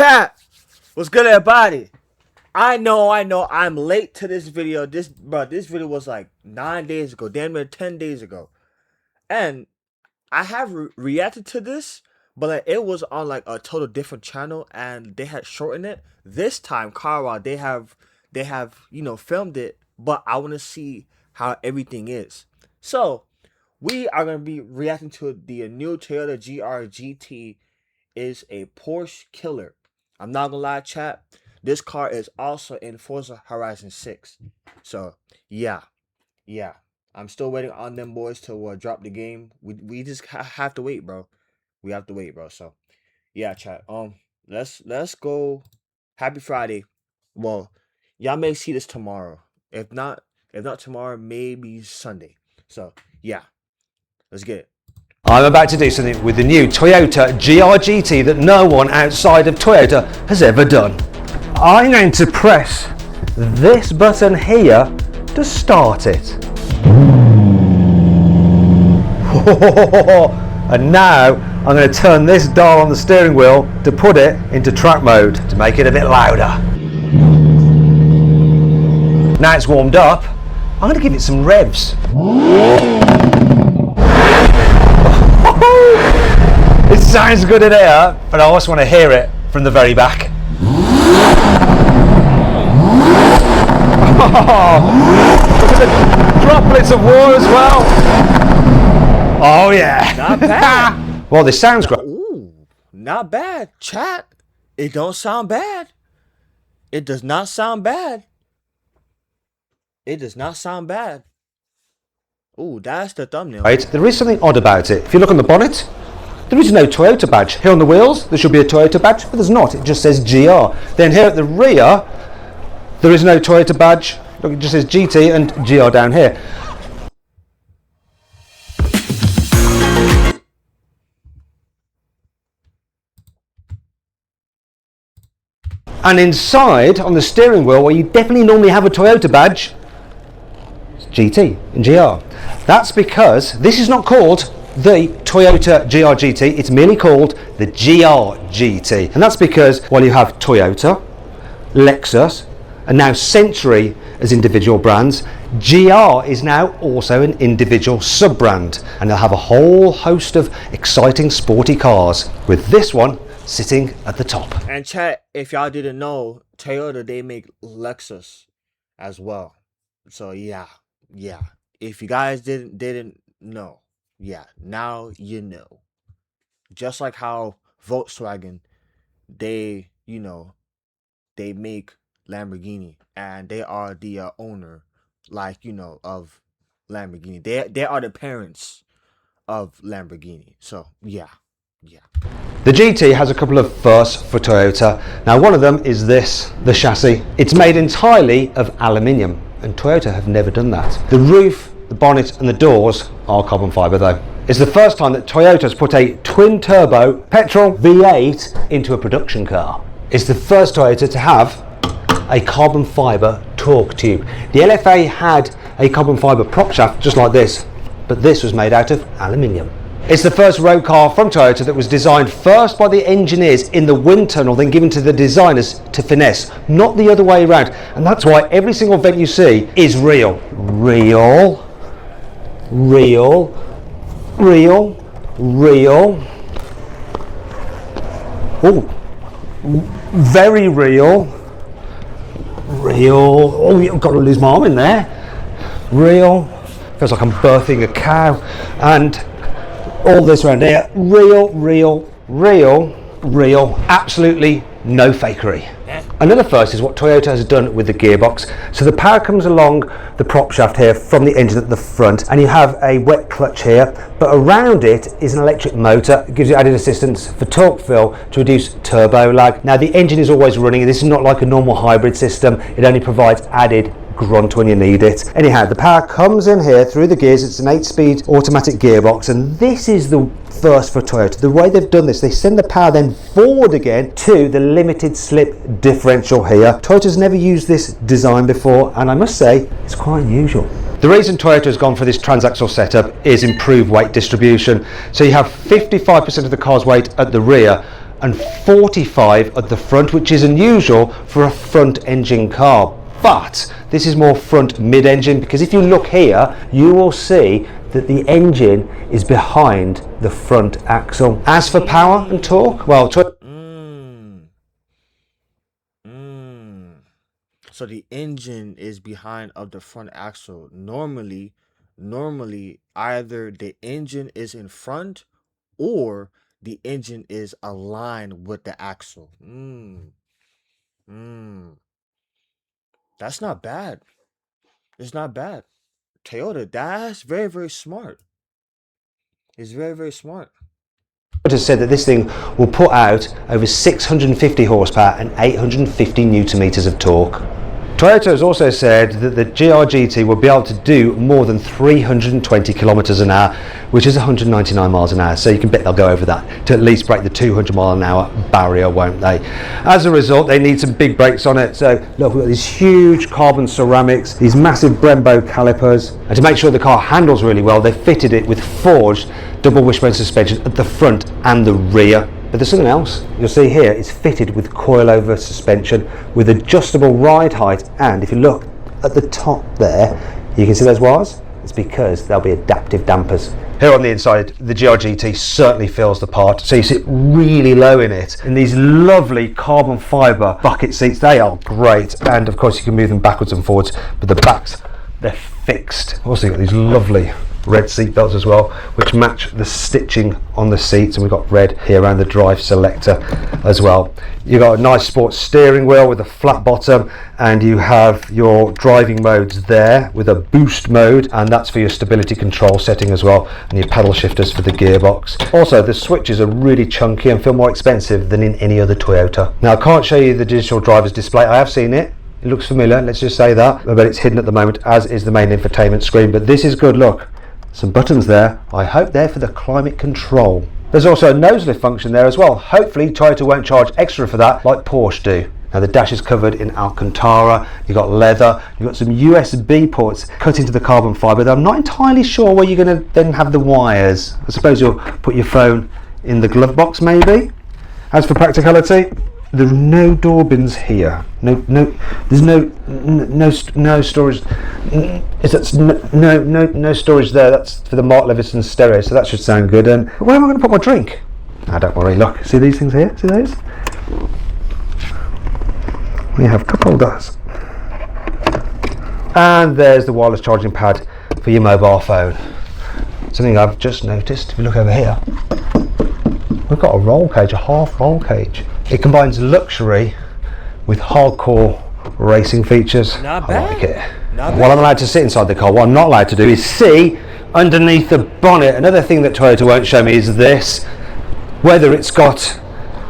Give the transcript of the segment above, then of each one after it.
Chat, what's good, everybody? I know, I'm late to this video. This video was like 9 days ago, damn near 10 days ago, and I have reacted to this, but like, it was on like a total different channel, and they had shortened it. This time, Carl, they have filmed it, but I want to see how everything is. So we are gonna be reacting to the new Toyota GR GT. Is a Porsche killer. I'm not gonna lie, chat. This car is also in Forza Horizon 6. So yeah. I'm still waiting on them boys to drop the game. We just have to wait, bro. We have to wait, bro. So yeah, chat. Let's go. Happy Friday. Well, y'all may see this tomorrow. If not tomorrow, maybe Sunday. So yeah, let's get it. I'm about to do something with the new Toyota GR GT that no one outside of Toyota has ever done. I'm going to press this button here to start it. And now I'm going to turn this dial on the steering wheel to put it into track mode to make it a bit louder. Now it's warmed up, I'm going to give it some revs. It sounds good in here, but I also want to hear it from the very back. Look at the droplets of water as well. Oh yeah. Not bad. Well, this sounds great. Ooh, not bad, chat. It don't sound bad. It does not sound bad. It does not sound bad. Ooh, that's the thumbnail. Right, there is something odd about it. If you look on the bonnet, there is no Toyota badge. Here on the wheels, there should be a Toyota badge, but there's not. It just says GR. Then here at the rear, there is no Toyota badge. Look, it just says GT and GR down here. And inside, on the steering wheel, where you definitely normally have a Toyota badge, it's GT and GR. That's because this is not called the Toyota GR GT, it's merely called the GR GT. And that's because while you have Toyota, Lexus, and now Century as individual brands, GR is now also an individual sub-brand. And they'll have a whole host of exciting sporty cars, with this one sitting at the top. And chat, if y'all didn't know, Toyota, they make Lexus as well. So yeah. If you guys didn't know, yeah, now you know. Just like how Volkswagen, they make Lamborghini, and they are the owner, of Lamborghini. They are the parents of Lamborghini. So yeah. The GT has a couple of firsts for Toyota. Now one of them is this, the chassis. It's made entirely of aluminium, and Toyota have never done that. The roof, the bonnet and the doors are carbon fibre though. It's the first time that Toyota has put a twin turbo petrol V8 into a production car. It's the first Toyota to have a carbon fibre torque tube. The LFA had a carbon fibre prop shaft just like this, but this was made out of aluminium. It's the first road car from Toyota that was designed first by the engineers in the wind tunnel, then given to the designers to finesse, not the other way around. And that's why every single vent you see is real. Real. Oh, very real. Oh, I've got to lose my arm in there. Real. Feels like I'm birthing a cow. And all this around here, real, absolutely no fakery. Another first is what Toyota has done with the gearbox. So the power comes along the prop shaft here from the engine at the front, and you have a wet clutch here, but around it is an electric motor. It gives you added assistance for torque fill to reduce turbo lag. Now the engine is always running. This is not like a normal hybrid system. It only provides added grunt when you need it. Anyhow, the power comes in here through the gears. It's an 8-speed automatic gearbox, and this is the first for Toyota. The way they've done this, they send the power then forward again to the limited slip differential here. Toyota's never used this design before, and I must say it's quite unusual. The reason Toyota has gone for this transaxle setup is improved weight distribution. So you have 55% of the car's weight at the rear, and 45 at the front, which is unusual for a front engine car. But this is more front mid-engine, because if you look here, you will see that the engine is behind the front axle. As for power and torque, well, So the engine is behind of the front axle. Normally, either the engine is in front or the engine is aligned with the axle. That's not bad. It's not bad. Toyota, that's very, very smart. It's very, very smart. has said that this thing will put out over 650 horsepower and 850 newton meters of torque. Toyota has also said that the GR-GT will be able to do more than 320 kilometers an hour, which is 199 miles an hour. So you can bet they'll go over that to at least break the 200 mile an hour barrier, won't they? As a result, they need some big brakes on it. So look, we've got these huge carbon ceramics, these massive Brembo calipers, and to make sure the car handles really well, they fitted it with forged double wishbone suspension at the front and the rear. But there's something else. You'll see here, it's fitted with coilover suspension with adjustable ride height, and if you look at the top there, you can see those wires. It's because they'll be adaptive dampers. Here on the inside, the GR-GT certainly feels the part. So you sit really low in it, in these lovely carbon fibre bucket seats. They are great, and of course you can move them backwards and forwards, but the backs, they're fixed. Also you've got these lovely red seat belts as well, which match the stitching on the seats, and we've got red here around the drive selector as well. You've got a nice sports steering wheel with a flat bottom, and you have your driving modes there with a boost mode, and that's for your stability control setting as well, and your pedal shifters for the gearbox. Also, the switches are really chunky and feel more expensive than in any other Toyota. Now, I can't show you the digital driver's display. I have seen it. It looks familiar, let's just say that, but it's hidden at the moment, as is the main infotainment screen. But this is good. Look, some buttons there. I hope they're for the climate control. There's also a nose lift function there as well. Hopefully Toyota won't charge extra for that like Porsche do. Now the dash is covered in Alcantara, you've got leather, you've got some USB ports cut into the carbon fibre. I'm not entirely sure where you're going to then have the wires. I suppose you'll put your phone in the glove box maybe. As for practicality, there are no door bins here. There's no storage. No storage there. That's for the Mark Levinson stereo, so that should sound good. And where am I going to put my drink? Ah, don't worry. Look, see these things here? See those? We have cup holders. And there's the wireless charging pad for your mobile phone. Something I've just noticed. If you look over here, we've got a roll cage, a half roll cage. It combines luxury with hardcore racing features. Not I bad. like it. Not While bad. I'm allowed to sit inside the car, what I'm not allowed to do is see underneath the bonnet. Another thing that Toyota won't show me is this, whether it's got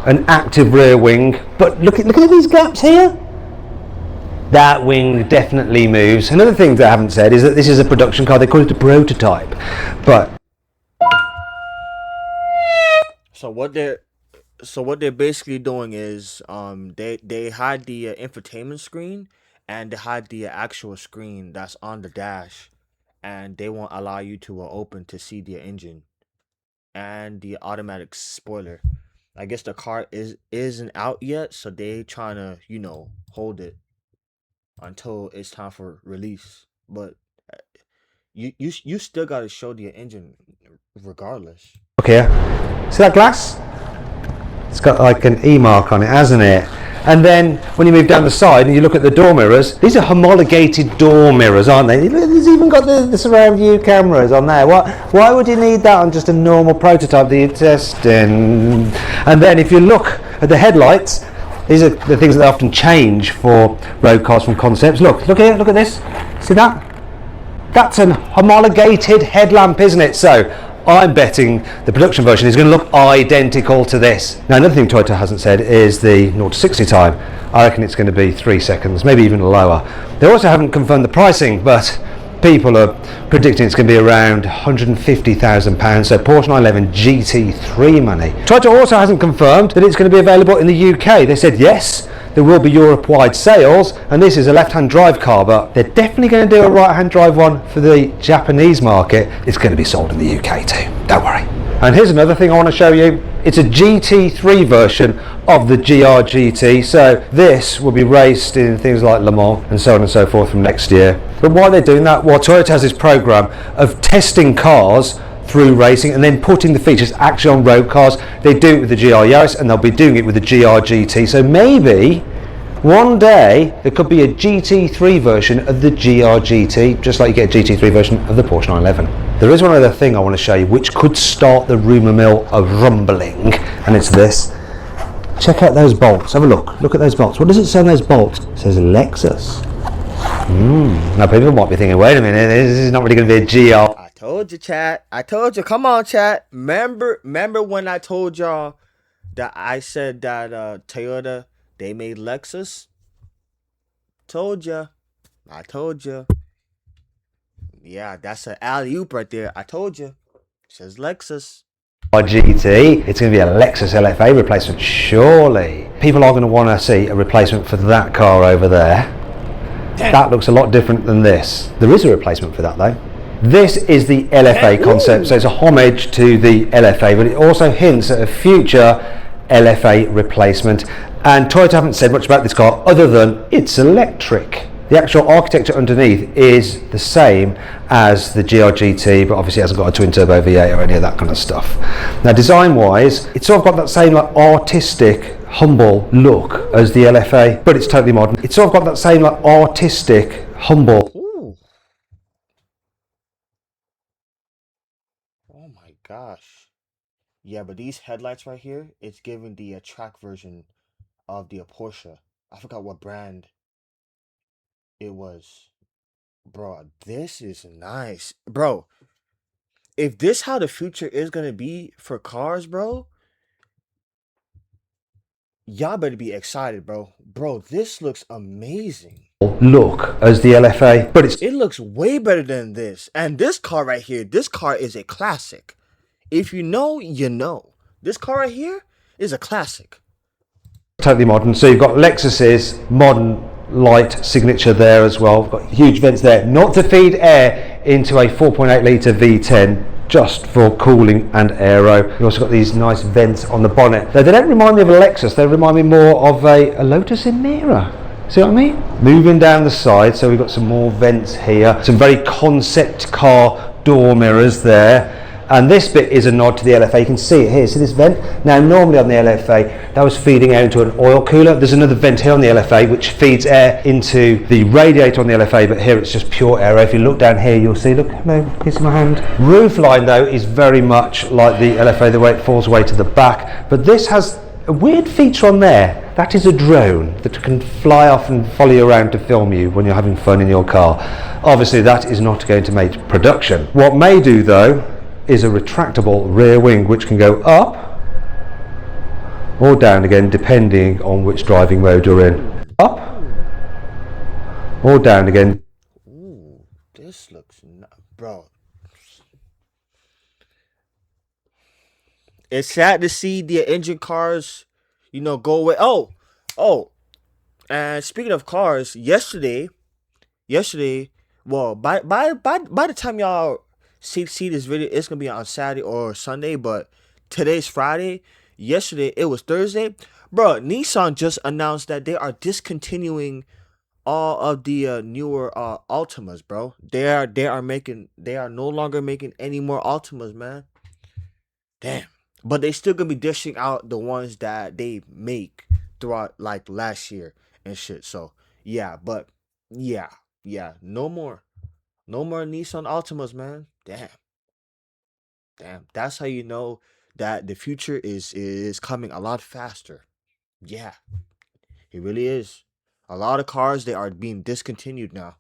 an active rear wing. But look at these gaps here. That wing definitely moves. Another thing they haven't said is that this is a production car. They call it a prototype. But So what they're basically doing is they hide the infotainment screen, and they hide the actual screen that's on the dash, and they won't allow you to open to see the engine and the automatic spoiler. I guess the car isn't out yet, so they trying to hold it until it's time for release. But you still got to show the engine regardless. look here, see that glass? It's got like an E mark on it, hasn't it? And then when you move down the side and you look at the door mirrors, these are homologated door mirrors, aren't they? There's even got the surround view cameras on there. Why would you need that on just a normal prototype that you're testing? And then if you look at the headlights, these are the things that they often change for road cars from concepts. Look here, look at this. See that? That's an homologated headlamp, isn't it? So I'm betting the production version is going to look identical to this. Now, another thing Toyota hasn't said is the 0 to 60 time. I reckon it's going to be 3 seconds, maybe even lower. They also haven't confirmed the pricing, but people are predicting it's going to be around £150,000, so Porsche 911 GT3 money. Toyota also hasn't confirmed that it's going to be available in the UK. They said yes, there will be Europe-wide sales, and this is a left-hand drive car, but they're definitely going to do a right-hand drive one for the Japanese market. It's going to be sold in the UK too, don't worry. And here's another thing I want to show you. It's a GT3 version of the GR GT. So this will be raced in things like Le Mans and so on and so forth from next year. But why they're doing that? Well, Toyota has this program of testing cars through racing and then putting the features actually on road cars. They do it with the GR Yaris and they'll be doing it with the GR GT. So maybe one day there could be a GT3 version of the GR GT, just like you get a GT3 version of the Porsche 911. There is one other thing I want to show you which could start the rumour mill of rumbling, and it's this. Check out those bolts. Have a look. Look at those bolts. What does it say on those bolts? It says Lexus. Now people might be thinking, wait a minute, this is not really going to be a GR. I told you, chat. I told you. Come on, chat. Remember when I told y'all that I said that Toyota, they made Lexus? Told ya. I told ya. Yeah, that's an alley-oop right there. I told you. It says Lexus. GT, it's going to be a Lexus LFA replacement, surely. People are going to want to see a replacement for that car over there. Damn. That looks a lot different than this. There is a replacement for that though. This is the LFA concept, so it's a homage to the LFA, but it also hints at a future LFA replacement. And Toyota haven't said much about this car other than it's electric. The actual architecture underneath is the same as the GR GT, but obviously it hasn't got a twin turbo V8 or any of that kind of stuff. Now design wise, it's sort of got that same like artistic, humble look as the LFA, but it's totally modern. It's sort of got that same like artistic, humble. Ooh. Oh my gosh. Yeah, but these headlights right here, it's giving the track version of the Porsche. I forgot what brand it was. Bro, this is nice. Bro, if this how the future is gonna be for cars, bro, y'all better be excited, bro. Bro, this looks amazing. Look as the LFA, but it looks way better than this. And this car right here, this car is a classic. If you know, you know. This car right here is a classic. Totally modern. So you've got Lexus's modern light signature there as well. We've got huge vents there, not to feed air into a 4.8 litre V10, just for cooling and aero. You've also got these nice vents on the bonnet. They don't remind me of a Lexus, they remind me more of a Lotus Emira. See what I mean? Moving down the side, so we've got some more vents here, some very concept car door mirrors there. And this bit is a nod to the LFA. You can see it here. See this vent? Now, normally on the LFA, that was feeding air into an oil cooler. There's another vent here on the LFA which feeds air into the radiator on the LFA, but here it's just pure air. If you look down here, you'll see, look, hello, kissing my hand. Roof line, though, is very much like the LFA, the way it falls away to the back. But this has a weird feature on there. That is a drone that can fly off and follow you around to film you when you're having fun in your car. Obviously, that is not going to make production. What may do, though, is a retractable rear wing which can go up or down again depending on which driving mode you're in. Up or down again. Ooh, this looks bro. It's sad to see the engine cars, you know, go away. Oh, and speaking of cars, yesterday, well, by the time y'all see this video, it's gonna be on Saturday or Sunday, but today's Friday. Yesterday it was Thursday. Bro, Nissan just announced that they are discontinuing all of the newer Altimas, bro. They are no longer making any more Altimas, man. Damn. But they still gonna be dishing out the ones that they make throughout like last year and shit. So yeah, but yeah, no more Nissan Altimas, man. Damn, that's how you know that the future is coming a lot faster. Yeah, it really is. A lot of cars, they are being discontinued now,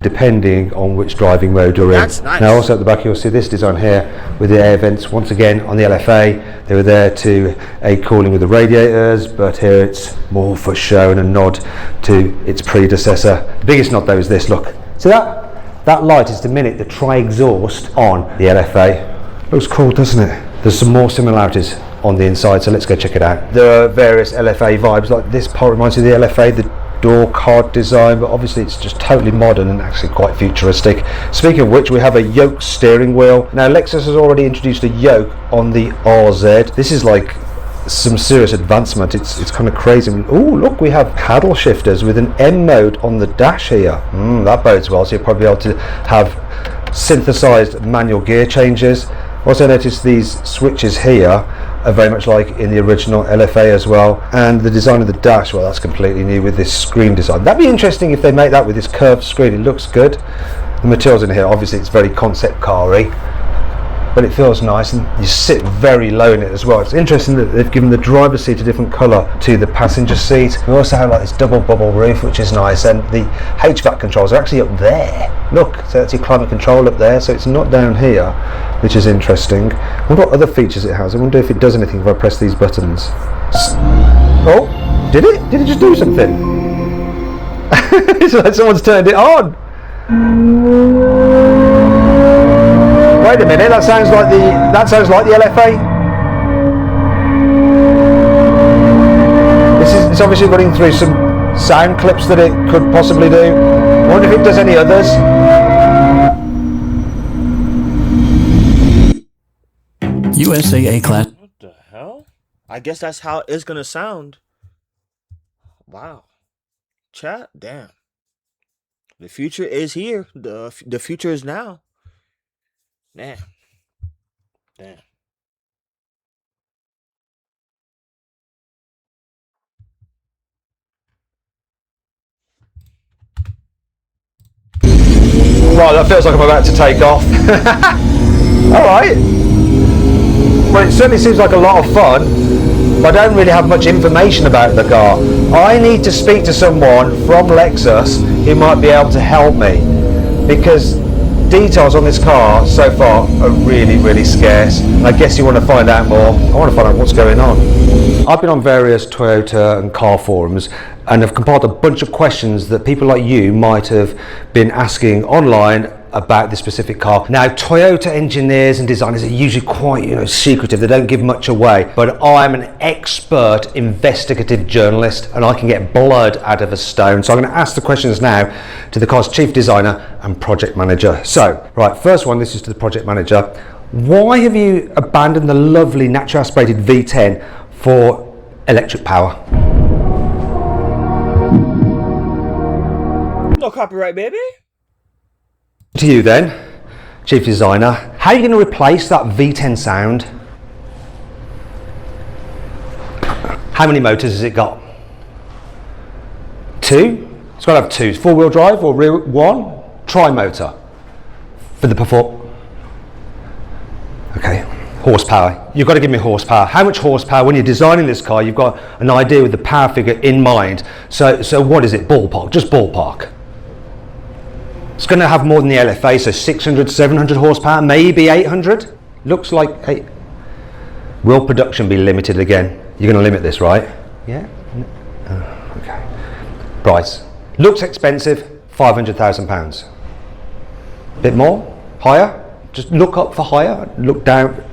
depending on which driving mode you're in. That's nice. Now also at the back you'll see this design here with the air vents once again on the LFA. They were there to aid cooling with the radiators, but here it's more for show and a nod to its predecessor. The biggest nod though is this, look. See that? That light is to mimic the tri-exhaust on the LFA. Looks cool, doesn't it? There's some more similarities on the inside, so let's go check it out. There are various LFA vibes, like this part reminds you of the LFA, the door card design, but obviously it's just totally modern and actually quite futuristic. Speaking of which, we have a yoke steering wheel. Now Lexus has already introduced a yoke on the RZ. This is like some serious advancement. It's kind of crazy. Oh look, we have paddle shifters with an M mode on the dash here. That bodes well, so you'll probably be able to have synthesized manual gear changes. Also notice these switches here are very much like in the original LFA as well, and the design of the dash, well, that's completely new with this screen design. That'd be interesting if they make that with this curved screen. It looks good. The materials in here, obviously it's very concept car-y, but it feels nice, and you sit very low in it as well. It's interesting that they've given the driver's seat a different colour to the passenger seat. We also have like this double bubble roof, which is nice, and the HVAC controls are actually up there. Look, so that's your climate control up there, so it's not down here, which is interesting. I wonder what other features it has. I wonder if it does anything if I press these buttons. Oh, did it? Did it just do something? It's like someone's turned it on. Wait a minute, that sounds like the LFA. It's obviously running through some sound clips that it could possibly do. I wonder if it does any others. USAA class. What the hell? I guess that's how it's gonna sound. Wow. Chat, damn. The future is here. The future is now. Damn. Damn. Right, that feels like I'm about to take off. Alright. Well, it certainly seems like a lot of fun, but I don't really have much information about the car. I need to speak to someone from Lexus who might be able to help me, because details on this car so far are really, really scarce. I guess you want to find out more. I want to find out what's going on. I've been on various Toyota and car forums and have compiled a bunch of questions that people like you might have been asking online about this specific car. Now, Toyota engineers and designers are usually quite, secretive. They don't give much away, but I'm an expert investigative journalist and I can get blood out of a stone. So I'm going to ask the questions now to the car's chief designer and project manager. So, right, first one, this is to the project manager. Why have you abandoned the lovely naturally aspirated V10 for electric power? No copyright, baby. To you then, chief designer, how are you going to replace that V10 sound? How many motors has it got? 2? It's got to have 2. Four-wheel drive or rear one? Tri-motor for the perform. Okay, horsepower. You've got to give me horsepower. How much horsepower? When you're designing this car, you've got an idea with the power figure in mind. So what is it? Ballpark, just ballpark. It's going to have more than the LFA, so 600, 700 horsepower, maybe 800. Looks like 8. Will production be limited again? You're going to limit this, right? Yeah? Okay. Price. Looks expensive, £500,000. Bit more? Higher? Just look up for higher, look down.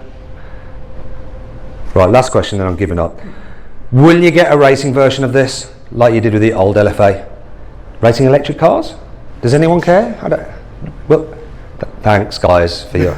Right, last question, then I'm giving up. Will you get a racing version of this, like you did with the old LFA? Racing electric cars? Does anyone care? Thanks guys for your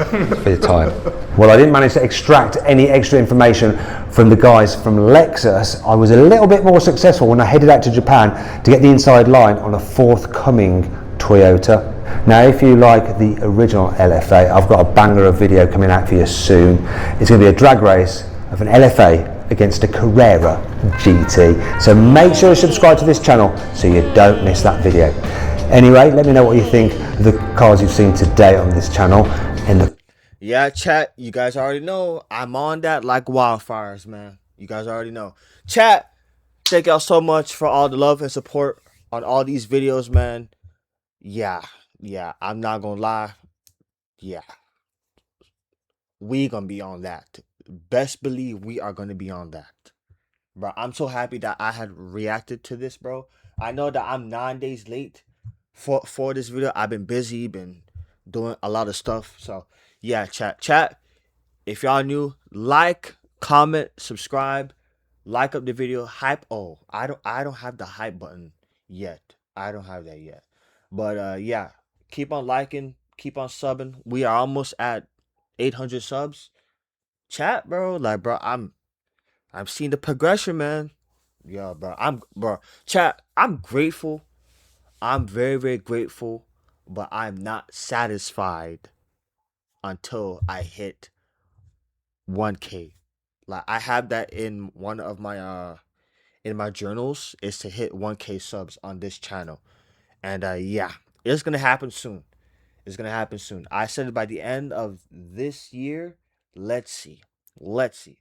time. Well, I didn't manage to extract any extra information from the guys from Lexus. I was a little bit more successful when I headed out to Japan to get the inside line on a forthcoming Toyota. Now, if you like the original LFA, I've got a banger of video coming out for you soon. It's going to be a drag race of an LFA against a Carrera GT. So make sure you subscribe to this channel so you don't miss that video. Anyway, let me know what you think of the cars you've seen today on this channel. Yeah, chat, you guys already know I'm on that like wildfires, man. You guys already know. Chat, thank y'all so much for all the love and support on all these videos, man. Yeah, I'm not gonna lie. Yeah, we gonna be on that. Best believe we are gonna be on that. Bro, I'm so happy that I had reacted to this, bro. I know that I'm 9 days late for this video. I've been busy, been doing a lot of stuff. So yeah, chat. If y'all new, like, comment, subscribe, like up the video, hype. Oh, I don't have the hype button yet. I don't have that yet. But yeah, keep on liking, keep on subbing. We are almost at 800 subs. Chat, bro. Like, bro, I'm seeing the progression, man. Yeah, bro. Chat, I'm grateful. I'm very, very grateful, but I'm not satisfied until I hit 1K. Like, I have that in one of my in my journals, is to hit 1K subs on this channel. And yeah, it's gonna happen soon. It's gonna happen soon. I said it by the end of this year. Let's see. Let's see.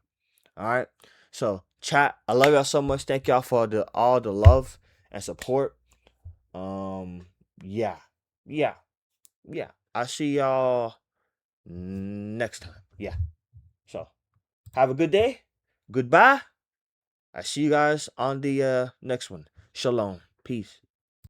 All right. So chat, I love y'all so much. Thank y'all for all the love and support. Yeah, yeah, yeah. I'll see y'all next time. Yeah. So have a good day. Goodbye. I see you guys on the next one. Shalom. Peace.